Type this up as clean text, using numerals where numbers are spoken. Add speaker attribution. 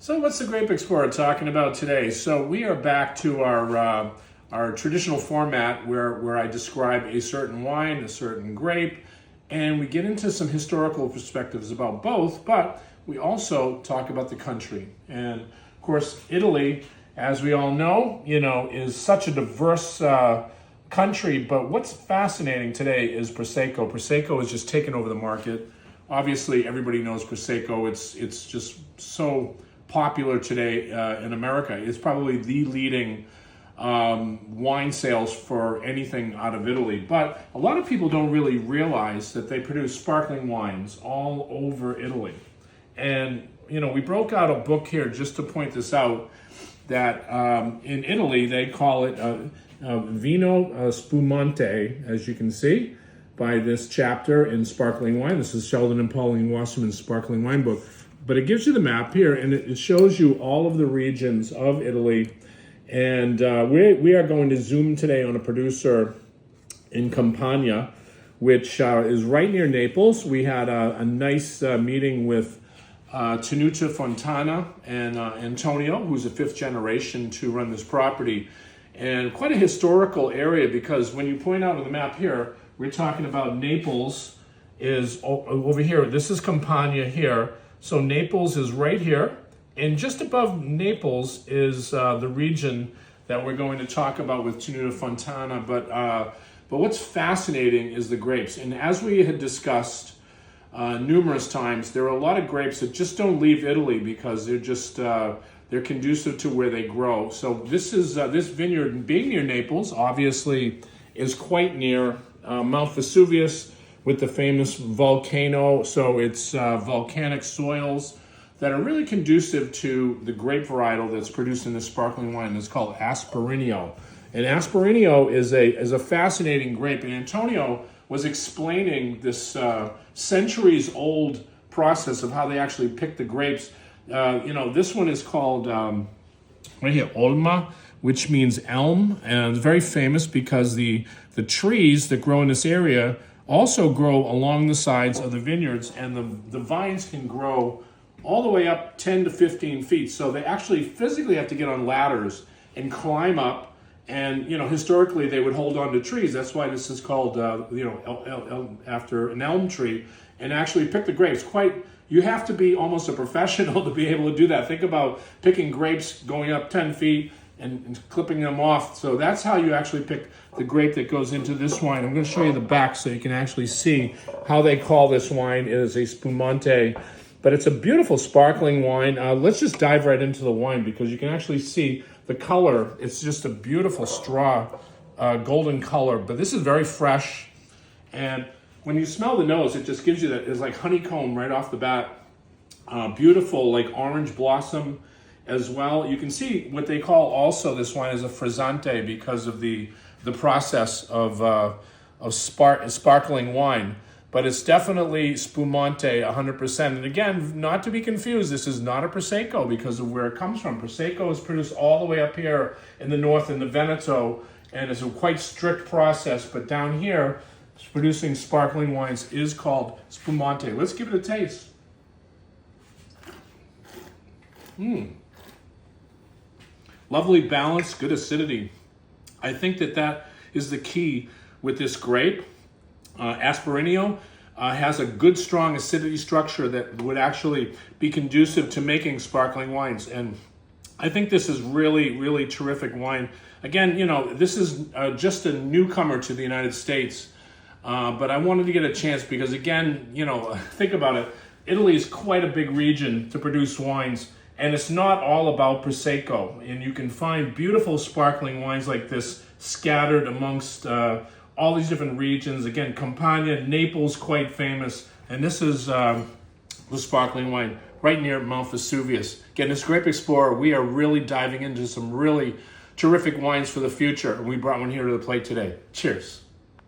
Speaker 1: So what's the Grape Explorer talking about today? So we are back to our traditional format where I describe a certain wine, a certain grape, and we get into some historical perspectives about both, but we also talk about the country. And of course, Italy, as we all know, is such a diverse country, but what's fascinating today is Prosecco. Prosecco has just taken over the market. Obviously, everybody knows Prosecco. It's just so popular today in America. It's probably the leading wine sales for anything out of Italy. But a lot of people don't really realize that they produce sparkling wines all over Italy. And, we broke out a book here just to point this out, that in Italy they call it Vino Spumante, as you can see by this chapter in Sparkling Wine. This is Sheldon and Pauline Wasserman's Sparkling Wine book. But it gives you the map here, and it shows you all of the regions of Italy. And we are going to zoom today on a producer in Campania, which is right near Naples. We had a nice meeting with Tenuta Fontana and Antonio, who's a fifth generation to run this property. And quite a historical area, because when you point out on the map here, we're talking about Naples is over here. This is Campania here. So Naples is right here, and just above Naples is the region that we're going to talk about with Tenuta Fontana. But what's fascinating is the grapes. And as we had discussed numerous times, there are a lot of grapes that just don't leave Italy because they're just they're conducive to where they grow. So this is this vineyard, being near Naples, obviously is quite near Mount Vesuvius, with the famous volcano. So it's volcanic soils that are really conducive to the grape varietal that's produced in this sparkling wine. It's called Asprinio. And Asprinio is a fascinating grape. And Antonio was explaining this centuries-old process of how they actually pick the grapes. This one is called, right here, Olmo, which means elm. And it's very famous because the trees that grow in this area also grow along the sides of the vineyards, and the vines can grow all the way up 10 to 15 feet. So they actually physically have to get on ladders and climb up. And, historically they would hold on to trees. That's why this is called, after an elm tree, and actually pick the grapes. You have to be almost a professional to be able to do that. Think about picking grapes going up 10 feet and clipping them off. So that's how you actually pick the grape that goes into this wine. I'm going to show you the back so you can actually see how they call this wine. It is a Spumante, but it's a beautiful sparkling wine. Let's just dive right into the wine because you can actually see the color. It's just a beautiful straw, golden color, but this is very fresh. And when you smell the nose, it just gives you that, it's like honeycomb right off the bat. Beautiful, like orange blossom as well. You can see what they call also this wine is a frizzante because of the process of sparkling wine. But it's definitely Spumante 100%. And again, not to be confused, this is not a Prosecco because of where it comes from. Prosecco is produced all the way up here in the north in the Veneto, and it's a quite strict process. But down here, producing sparkling wines is called Spumante. Let's give it a taste. Lovely balance, good acidity. I think that is the key with this grape. Asprinio has a good, strong acidity structure that would actually be conducive to making sparkling wines. And I think this is really, really terrific wine. Again, this is just a newcomer to the United States. But I wanted to get a chance because, again, think about it. Italy is quite a big region to produce wines. And it's not all about Prosecco. And you can find beautiful sparkling wines like this scattered amongst all these different regions. Again, Campania, Naples, quite famous. And this is the sparkling wine right near Mount Vesuvius. Again, this Grape Explorer, we are really diving into some really terrific wines for the future. And we brought one here to the plate today. Cheers.